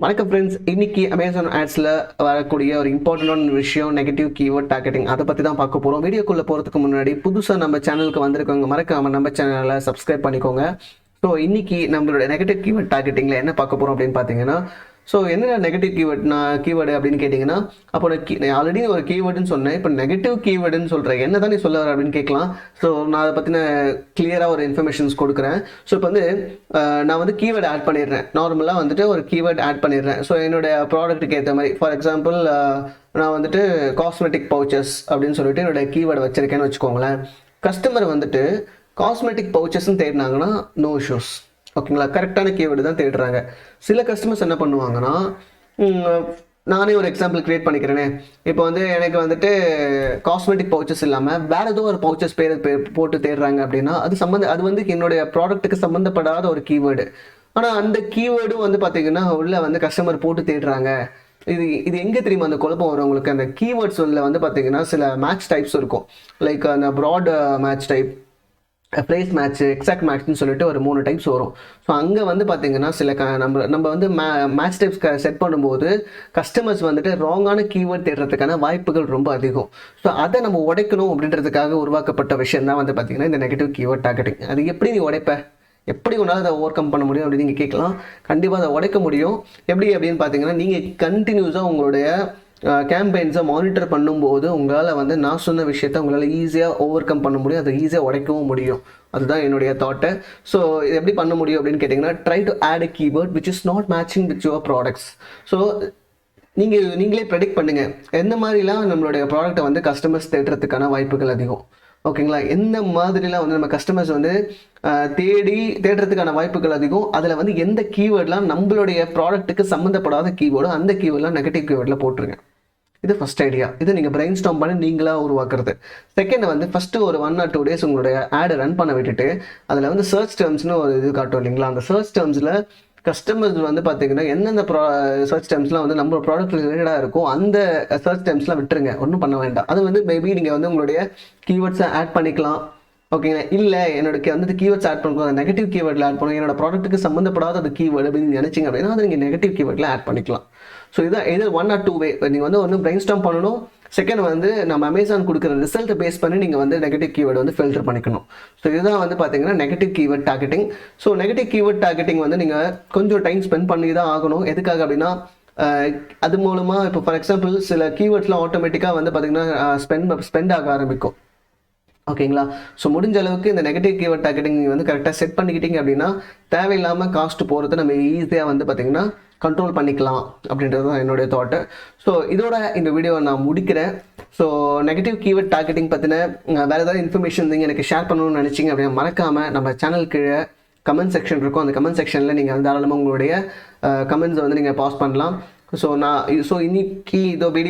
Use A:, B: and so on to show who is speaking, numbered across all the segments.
A: வணக்கம் ஃப்ரெண்ட்ஸ். இன்னைக்கு அமேசான் ஆட்ஸில் வரக்கூடிய ஒரு இம்பார்ட்டண்டான விஷயம் நெகட்டிவ் கீவேர்ட் டார்கெட்டிங். அதை பற்றி தான் பார்க்க போகிறோம். வீடியோக்குள்ளே போகிறதுக்கு முன்னாடி புதுசாக நம்ம சேனலுக்கு வந்திருக்கவங்க மறக்காம நம்ம சேனலை சப்ஸ்கிரைப் பண்ணிக்கோங்க. ஸோ இன்னைக்கு நம்மளோட நெகட்டிவ் கீவேர்ட் டார்கெட்டிங்கில் என்ன பார்க்க போகிறோம் அப்படின்னு பார்த்தீங்கன்னா, ஸோ என்ன நெகட்டிவ் கீவேர்டு அப்படின்னு கேட்டிங்கன்னா, அப்போ நான் ஆல்ரெடி ஒரு கீவேர்டுன்னு சொன்னேன். இப்போ நெகட்டிவ் கீவேர்டுன்னு சொல்கிறேன், என்ன தான் நீ சொல்ல வர அப்படின்னு கேட்கலாம். ஸோ நான் அதை பற்றின கிளியராக ஒரு இன்ஃபர்மேஷன்ஸ் கொடுக்குறேன். ஸோ இப்போ வந்து நான் வந்து கீவேர்டு ஆட் பண்ணிடுறேன். நார்மலாக வந்துட்டு ஒரு கீவேர்டு ஆட் பண்ணிடுறேன். ஸோ என்னுடைய ப்ராடக்ட்டுக்கு ஏற்ற மாதிரி, ஃபார் எக்ஸாம்பிள் நான் வந்துட்டு காஸ்மெட்டிக் பவுச்சஸ் அப்படின்னு சொல்லிட்டு என்னோட கீவேர்டு வச்சுருக்கேன்னு வச்சுக்கோங்களேன். கஸ்டமர் வந்துட்டு காஸ்மெட்டிக் பவுச்சஸ்ன்னு தேடினாங்கன்னா நோ இஷ்யூஸ். ஓகேங்களா, கரெக்டான கீவேர்டு தான் தேடுறாங்க. சில கஸ்டமர்ஸ் என்ன பண்ணுவாங்கன்னா, நானே ஒரு எக்ஸாம்பிள் கிரியேட் பண்ணிக்கிறேனே. இப்போ வந்து எனக்கு வந்துட்டு காஸ்மெட்டிக் பவுச்சஸ் இல்லாமல் வேறு ஏதோ ஒரு பவுச்சஸ் பேர் போட்டு தேடுறாங்க அப்படின்னா அது வந்து என்னுடைய ப்ராடக்ட்டுக்கு சம்மந்தப்படாத ஒரு கீவேர்டு. ஆனால் அந்த கீவேர்டும் வந்து பார்த்தீங்கன்னா உள்ளே வந்து கஸ்டமர் போட்டு தேடுறாங்க. இது எங்கே தெரியுமா அந்த குழப்பம் வரும் உங்களுக்கு? அந்த கீவேர்ட்ஸ் வந்து பார்த்தீங்கன்னா சில மேட்ச் டைப்ஸ் இருக்கும். லைக் அந்த broad match type, phrase match, exact மேட்ச்னு சொல்லிட்டு ஒரு 3 டைப்ஸ் வரும். ஸோ அங்கே வந்து பார்த்தீங்கன்னா சில நம்ம வந்து மேட்ச் டைப்ஸ் செட் பண்ணும்போது கஸ்டமர்ஸ் வந்துட்டு ராங்கான கீவேர்ட் தேடுறதுக்கான வாய்ப்புகள் ரொம்ப அதிகம். ஸோ அதை நம்ம உடைக்கணும் அப்படின்றதுக்காக உருவாக்கப்பட்ட விஷயம் தான் வந்து பார்த்தீங்கன்னா இந்த நெகட்டிவ் கீவேர்ட் டார்கெட்டிங். அது எப்படி நீ உடைப்ப, எப்படி உன்னால் அதை ஓவர் கம் பண்ண முடியும் அப்படின்னு நீங்கள் கேட்கலாம். கண்டிப்பாக அதை உடைக்க முடியும். எப்படி அப்படின்னு பார்த்தீங்கன்னா, நீங்கள் கண்டினியூஸாக உங்களுடைய கேம்பெயின்ஸை மானிட்டர் பண்ணும்போது உங்களால் வந்து நான் சொன்ன விஷயத்தை உங்களால் ஈஸியாக ஓவர் கம் பண்ண முடியும், அதை ஈஸியாக உடைக்கவும் முடியும். அதுதான் என்னுடைய தாட்டு. ஸோ இது எப்படி பண்ண முடியும் அப்படின்னு கேட்டிங்கன்னா, try to add a keyword which is not matching with your products. So நீங்களே ப்ரெடிக்ட் பண்ணுங்கள் எந்த மாதிரிலாம் நம்மளுடைய ப்ராடக்ட்டை வந்து கஸ்டமர்ஸ் தேடுறதுக்கான வாய்ப்புகள் அதிகம். ஓகேங்களா, எந்த மாதிரிலாம் வந்து நம்ம கஸ்டமர்ஸ் வந்து தேடுறதுக்கான வாய்ப்புகள் அதிகம். அதில் வந்து எந்த கீவேர்ட்லாம் நம்மளுடைய ப்ராடக்ட்டுக்கு சம்மந்தப்படாத கீவேர்டோ அந்த கீவேர்ட்லாம் நெகட்டிவ் கீவேர்டில் போட்டுருங்க. இது ஃபஸ்ட் ஐடியா. இது நீங்கள் பிரெயின் ஸ்டார்ம் பண்ணி நீங்களாக உருவாக்குறது. செகண்ட் வந்து ஃபஸ்ட்டு ஒரு 1 or 2 days உங்களுடைய ஆடை ரன் பண்ண விட்டுட்டு அதில் வந்து சர்ச் டேர்ம்ஸ்னு ஒரு இது காட்டும் இல்லைங்களா, அந்த சர்ச் டேர்ம்ஸில் கஸ்டமர்ஸ் வந்து பார்த்தீங்கன்னா எந்தெந்த சர்ச் டேர்ம்ஸ்லாம் வந்து நம்ம ப்ராடக்ட் ரிலேட்டடாக இருக்கும் அந்த சர்ச் டேர்ம்ஸ்லாம் விட்டுருங்க, ஒன்றும் பண்ண வேண்டாம். அது வந்து மேபி நீங்கள் வந்து உங்களுடைய கீவேர்ட்ஸை ஆட் பண்ணிக்கலாம். ஓகேங்களா, இல்லை என்னோட வந்து கீவேர்ட்ஸ் ஆட் பண்ணுறது நெகட்டிவ் கீவேர்டில் ஆட் பண்ணுங்க, என்னோட ப்ராடக்ட்டுக்கு சம்மந்தப்படாத அது கீவேர்டு அப்படின்னு நினைச்சிங்க அப்படின்னா அதை நீங்கள் நெகட்டிவ் கீவேர்டில் ஆட் பண்ணிக்கலாம். ஸோ இதான் இது 1 or 2 way நீங்கள் வந்து ஒன்று பிரெயின் ஸ்டார்ம் பண்ணணும். செகண்ட் வந்து நம்ம அமேசான் கொடுக்குற ரிசல்ட்டை பேஸ் பண்ணி நீங்கள் வந்து நெகட்டிவ் கீவேர்டு வந்து ஃபில்டர் பண்ணிக்கணும். ஸோ இதுதான் வந்து பார்த்தீங்கன்னா negative keyword targeting. So negative keyword targeting வந்து நீங்கள் கொஞ்சம் டைம் ஸ்பெண்ட் பண்ணி தான் ஆகணும். எதுக்காக அப்படின்னா, அது மூலமாக இப்போ ஃபார் எக்ஸாம்பிள் சில கீவேர்ட்ஸ்லாம் ஆட்டோமேட்டிக்காக வந்து பார்த்தீங்கன்னா ஸ்பெண்ட் ஆக ஆரம்பிக்கும். ஓகேங்களா, ஸோ முடிஞ்ச அளவுக்கு இந்த நெகட்டிவ் கீவேர்ட் டார்கெட்டிங் வந்து கரெக்டாக செட் பண்ணிக்கிட்டீங்க அப்படின்னா தேவையில்லாமல் காஸ்ட் போகிறத நம்ம ஈஸியாக வந்து பார்த்திங்கன்னா கண்ட்ரோல் பண்ணிக்கலாம் அப்படின்றது தான் என்னுடைய தாட்டு. ஸோ இதோட இந்த வீடியோவை நான் முடிக்கிறேன். ஸோ நெகட்டிவ் கீவேர்ட் டார்கெட்டிங் பற்றின வேறு ஏதாவது இன்ஃபர்மேஷன் நீங்கள் எனக்கு ஷேர் பண்ணணும்னு நினச்சிங்க அப்படின்னா மறக்காமல் நம்ம சேனல் கீழே கமெண்ட் செக்ஷன் இருக்கும். அந்த கமெண்ட் செக்ஷனில் நீங்கள் தாராளமாக உங்களுடைய கமெண்ட்ஸை வந்து நீங்கள் பாஸ் பண்ணலாம். ஸோ இன்னைக்கு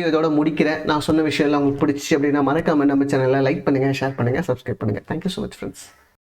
A: இதோட முடிக்கிறேன். நான் சொன்ன விஷயம் எல்லாம் உங்களுக்கு பிடிச்சி அப்படின்னா மறக்காமல் நம்ம சேனலில் லைக் பண்ணுங்கள், ஷேர் பண்ணுங்கள், சப்ஸ்கிரைப் பண்ணுங்கள். Thank you so much friends.